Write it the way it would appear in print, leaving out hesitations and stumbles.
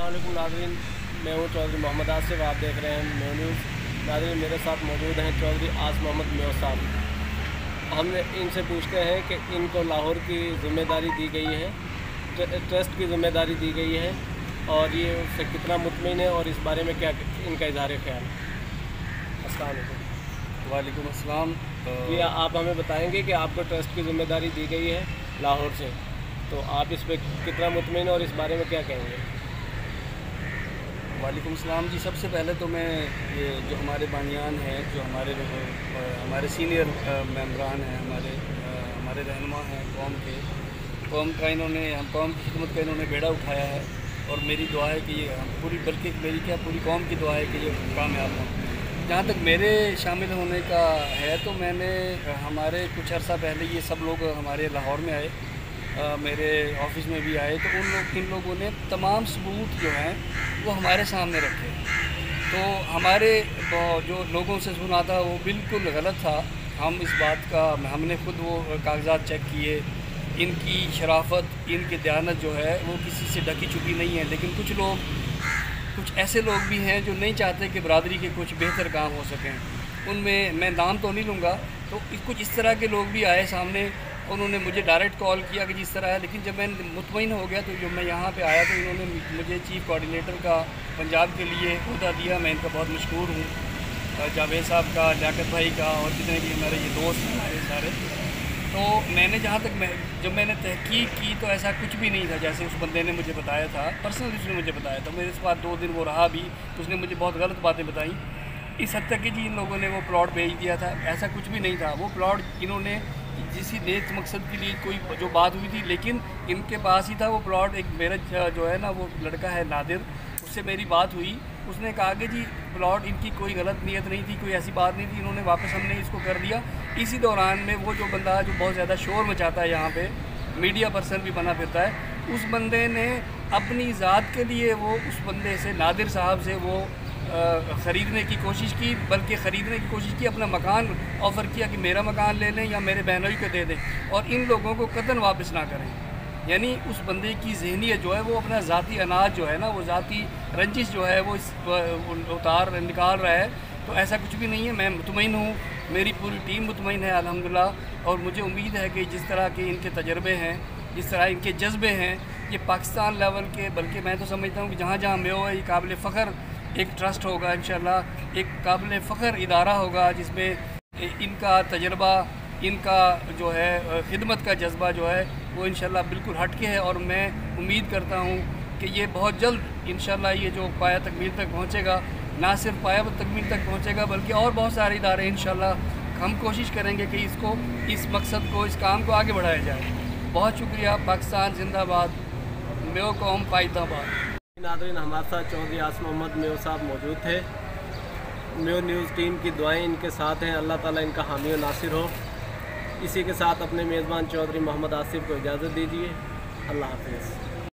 अस्सलामुअलैकुम नाज़रीन, मैं हूँ चौधरी मोहम्मद आसिफ। आप देख रहे हैं मेयो न्यूज़। नाज़रीन, मेरे साथ मौजूद हैं चौधरी आस मोहम्मद मेयो साहब। हम इनसे पूछते हैं कि इनको लाहौर की ज़िम्मेदारी दी गई है, ट्रस्ट की ज़िम्मेदारी दी गई है, और ये उससे कितना मुतमईन है और इस बारे में क्या इनका इज़हार ख्याल है। अस्सलाम वालेकुम। वालेकुम अस्सलाम। ये आप हमें बताएंगे कि आपको ट्रस्ट की ज़िम्मेदारी दी गई है लाहौर से, तो आप इस पर कितना मुतमईन और इस बारे में क्या कहेंगे। वालेकुम अस्सलाम जी। सबसे पहले तो मैं ये जो हमारे बानियान हैं, जो हमारे सीनियर मेंबरान हैं, हमारे रहनुमा हैं कौम का, कौम की खिदमत का इन्होंने बेड़ा उठाया है, और मेरी दुआ है कि ये पूरी कौम की दुआ है कि ये कामयाब हों। जहाँ तक मेरे शामिल होने का है, तो मैंने हमारे कुछ अर्सा पहले ये सब लोग हमारे लाहौर में आए, मेरे ऑफिस में भी आए, तो इन लोगों ने तमाम सबूत जो हैं वो हमारे सामने रखे। तो हमारे जो लोगों से सुना था वो बिल्कुल गलत था। हम इस बात का हमने खुद वो कागजात चेक किए। इनकी शराफत, इनकी दयानत जो है वो किसी से ढकी छुपी नहीं है। लेकिन कुछ ऐसे लोग भी हैं जो नहीं चाहते कि बरादरी के कुछ बेहतर काम हो सकें। उनमें मैं नाम तो नहीं लूँगा, तो कुछ इस तरह के लोग भी आए सामने। उन्होंने मुझे डायरेक्ट कॉल किया कि जिस तरह है, लेकिन जब मैं मुतमईन हो गया, तो जब मैं यहाँ पे आया तो इन्होंने मुझे चीफ़ कोऑर्डिनेटर का पंजाब के लिए ओहदा दिया। मैं इनका बहुत मशहूर हूँ, जावेद साहब का, लियाकत भाई का, और जितने भी हमारे ये दोस्त हैं सारे। तो मैंने जब मैंने तहकीक की, तो ऐसा कुछ भी नहीं था जैसे उस बंदे ने मुझे बताया था। पर्सनली उसने मुझे बताया था, मेरे पास 2 दिन वो रहा भी, तो उसने मुझे बहुत गलत बातें बताई, इस हद तक कि जी इन लोगों ने वो प्लॉट बेच दिया था। ऐसा कुछ भी नहीं था। वो प्लॉट इन्होंने किसी नेक मकसद के लिए कोई जो बात हुई थी, लेकिन इनके पास ही था वो प्लॉट। एक मेरा जो है ना, वो लड़का है नादिर, उससे मेरी बात हुई। उसने कहा कि जी प्लॉट, इनकी कोई गलत नीयत नहीं थी, कोई ऐसी बात नहीं थी, इन्होंने वापस हमने इसको कर दिया। इसी दौरान में वो जो बंदा जो बहुत ज़्यादा शोर मचाता है यहाँ पे, मीडिया पर्सन भी बना फिरता है, उस बंदे ने अपनी ज़ात के लिए वो उस बंदे से, नादिर साहब से, वो ख़रीदने की कोशिश की, बल्कि ख़रीदने की कोशिश की, अपना मकान ऑफ़र किया कि मेरा मकान ले लें या मेरे बहनोई को दे दें, और इन लोगों को कतन वापस ना करें। यानी उस बंदे की ज़हनियत जो है वो अपना ज़ाती अनाज जो है ना, वो ज़ाती रंजिश जो है वो निकाल रहा है। तो ऐसा कुछ भी नहीं है। मैं मुतमईन हूँ, मेरी पूरी टीम मुतमईन है अल्हम्दुलिल्लाह, और मुझे उम्मीद है कि जिस तरह के इनके तजर्बे हैं, जिस तरह इनके जज्बे हैं, ये पाकिस्तान लेवल के, बल्कि मैं तो समझता हूँ कि जहाँ जहाँ मेयो है, ये काबिल फ़ख्र एक ट्रस्ट होगा इंशाल्लाह, एक काबिल फ़ख्र इदारा होगा, जिसमें इनका तजर्बा, इनका जो है खिदमत का जज्बा जो है वो इंशाल्लाह बिल्कुल हटके है। और मैं उम्मीद करता हूँ कि ये बहुत जल्द इंशाल्लाह ये जो पाया तकमील तक पहुँचेगा, ना सिर्फ पाया तकमील तक पहुँचेगा, बल्कि और बहुत सारे इदारे इंशाल्लाह हम कोशिश करेंगे कि इस मकसद को, इस काम को आगे बढ़ाया जाए। बहुत शुक्रिया। पाकिस्तान जिंदाबाद, मेयो कौम पाइदाबाद। नाज़रीन, हमारे साथ चौधरी आस मोहम्मद मेयो साहब मौजूद थे। मेयो न्यूज़ टीम की दुआएं इनके साथ हैं। अल्लाह ताला इनका हामी और नासिर हो। इसी के साथ अपने मेज़बान चौधरी मोहम्मद आसिफ को इजाज़त दीजिए। अल्लाह हाफ़िज़।